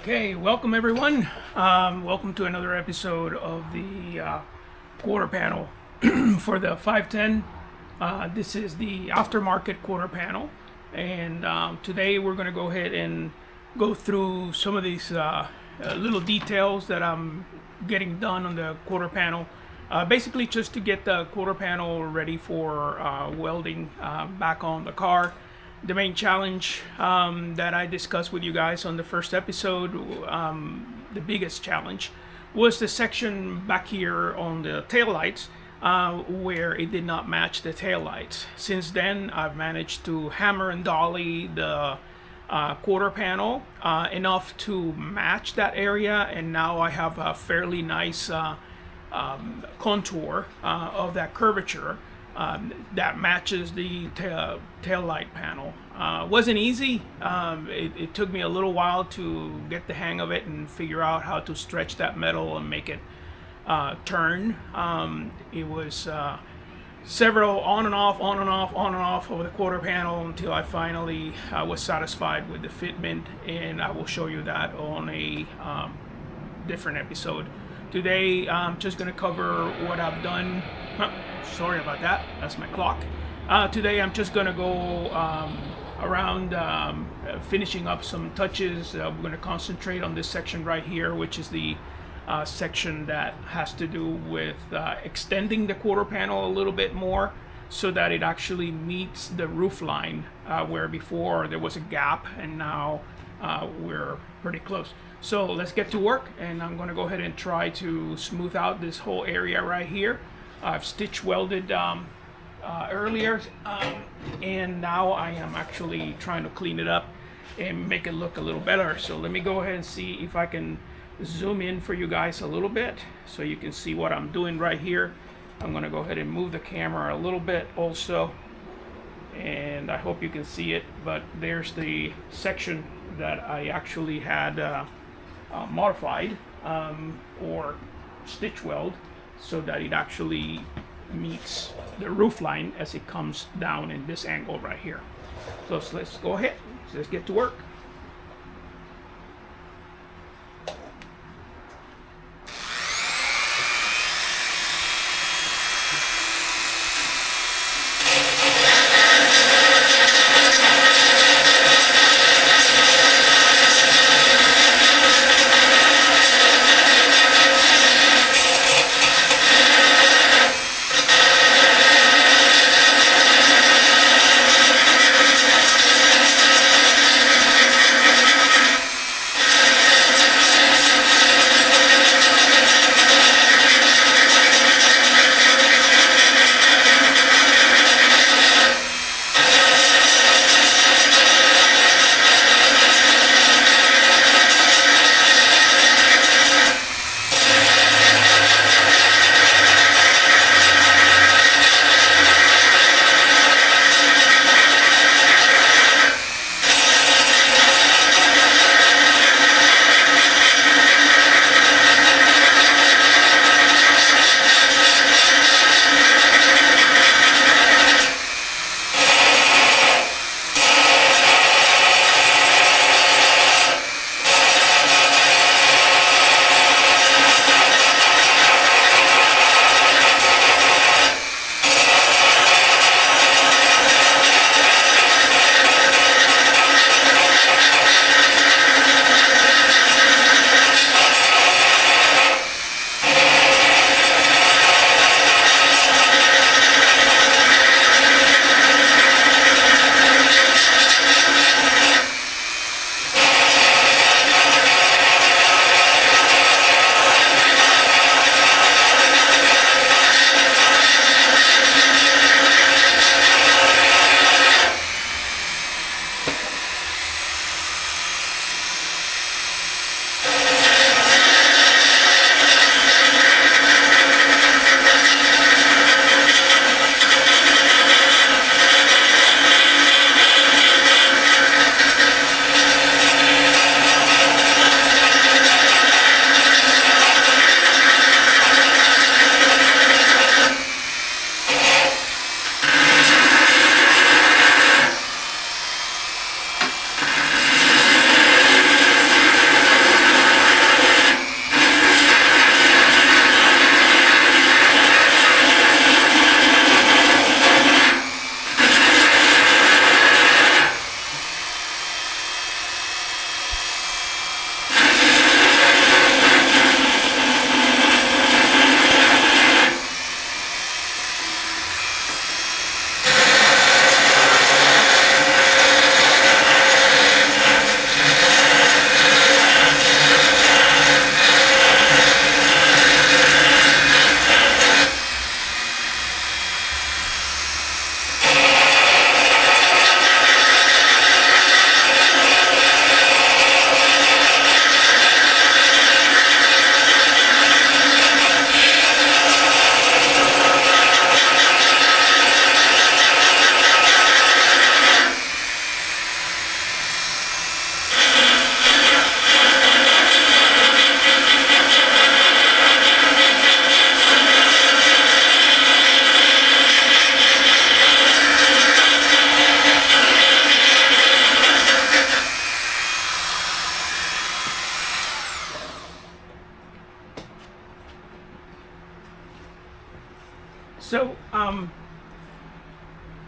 Okay, welcome everyone. Welcome to another episode of the quarter panel for the 510. This is the aftermarket quarter panel, and today we're going to go ahead and go through some of these little details that I'm getting done on the quarter panel. Basically, just to get the quarter panel ready for welding back on the car. The main challenge that I discussed with you guys on the first episode, the biggest challenge, was the section back here on the taillights where it did not match the taillights. Since then, I've managed to hammer and dolly the quarter panel enough to match that area, and now I have a fairly nice contour of that curvature that matches the tail light panel. Wasn't easy. It took me a little while to get the hang of it and figure out how to stretch that metal and make it turn. It was several on and off over the quarter panel until I finally was satisfied with the fitment, and I will show you that on a different episode. Today I'm just going to cover what I've done. Sorry about that, that's my clock. Today I'm just going to go around finishing up some touches. We're going to concentrate on this section right here, which is the section that has to do with extending the quarter panel a little bit more so that it actually meets the roof line, where before there was a gap, and now we're pretty close. So let's get to work, and I'm going to go ahead and try to smooth out this whole area right here. I've stitch welded earlier, and now I am actually trying to clean it up and make it look a little better. So let me go ahead and see if I can zoom in for you guys a little bit so you can see what I'm doing right here. I'm going to go ahead and move the camera a little bit also, and I hope you can see it. But there's the section that I actually had modified or stitch weld so that it actually meets the roof line as it comes down in this angle right here. So let's go ahead, let's get to work.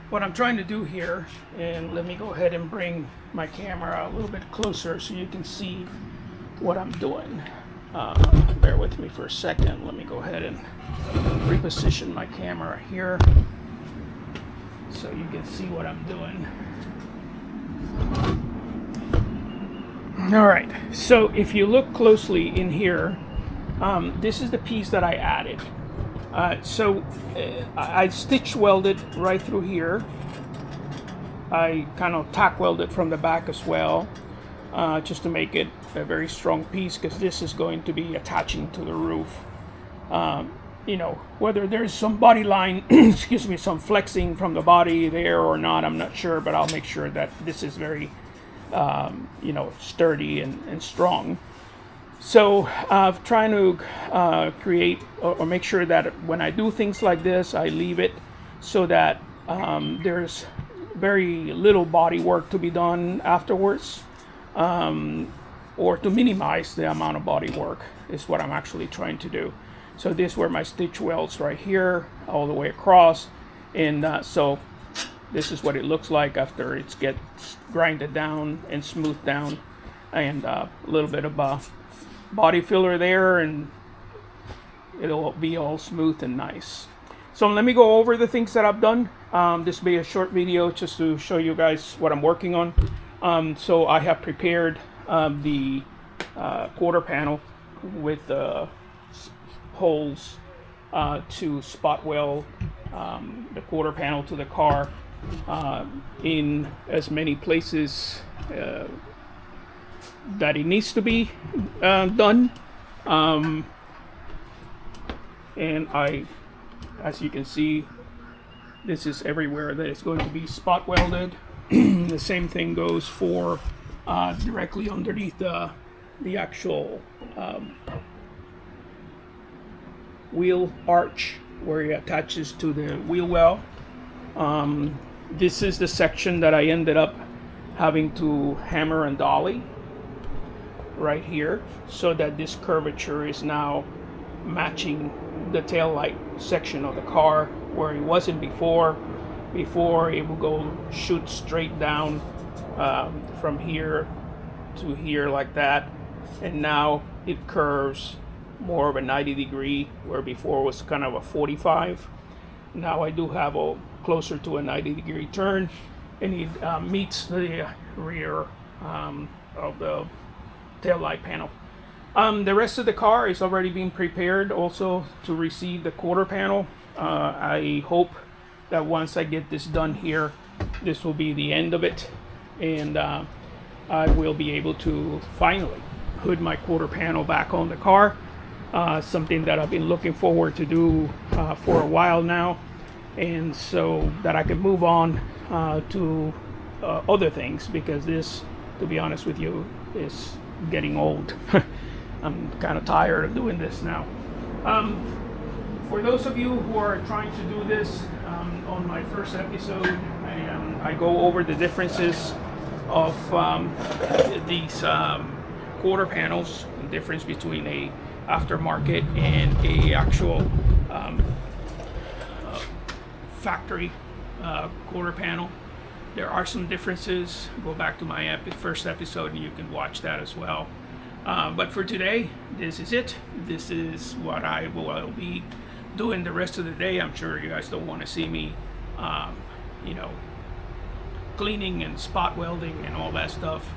what I'm trying to do here, and let me go ahead and bring my camera a little bit closer so you can see what I'm doing. Bear with me for a second. Let me go ahead and reposition my camera here so you can see what I'm doing. All right, so if you look closely in here, this is the piece that I added. I stitch welded right through here. I kind of tack welded from the back as well, just to make it a very strong piece, because this is going to be attaching to the roof. You know, whether there's some body line, excuse me, some flexing from the body there or not, I'm not sure, but I'll make sure that this is very, you know, sturdy and strong. So I'm trying to create or make sure that when I do things like this, I leave it so that there's very little body work to be done afterwards, or to minimize the amount of body work is what I'm actually trying to do. So this were my stitch welds right here all the way across, and so this is what it looks like after it gets grinded down and smoothed down, and a little bit of body filler there, and it'll be all smooth and nice. So let me go over the things that I've done. This will be a short video just to show you guys what I'm working on. So I have prepared the quarter panel with holes to spot weld the quarter panel to the car in as many places that it needs to be done. And as you can see, this is everywhere that it's going to be spot welded. The same thing goes for directly underneath the actual wheel arch where it attaches to the wheel well. This is the section that I ended up having to hammer and dolly right here, so that this curvature is now matching the tail light section of the car, where it wasn't before. Before it would go shoot straight down from here to here like that, and now it curves more of a 90 degree, where before it was kind of a 45. Now I do have a closer to a 90 degree turn, and it meets the rear of the tail light panel. The rest of the car is already being prepared also to receive the quarter panel. I hope that once I get this done here, this will be the end of it, and I will be able to finally hood my quarter panel back on the car. Something that I've been looking forward to do for a while now, and so that I can move on to other things, because this, to be honest with you, is getting old. I'm kind of tired of doing this now. For those of you who are trying to do this, on my first episode, I go over the differences of these quarter panels, the difference between a aftermarket and a actual factory quarter panel. There are some differences. Go back to my first episode and you can watch that as well. But for today, this is it. This is what I will be doing the rest of the day. I'm sure you guys don't want to see me, you know, cleaning and spot welding and all that stuff.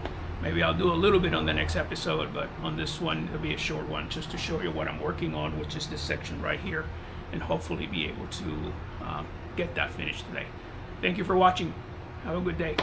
Maybe I'll do a little bit on the next episode, but on this one, it'll be a short one just to show you what I'm working on, which is this section right here, and hopefully be able to get that finished today. Thank you for watching. Have a good day.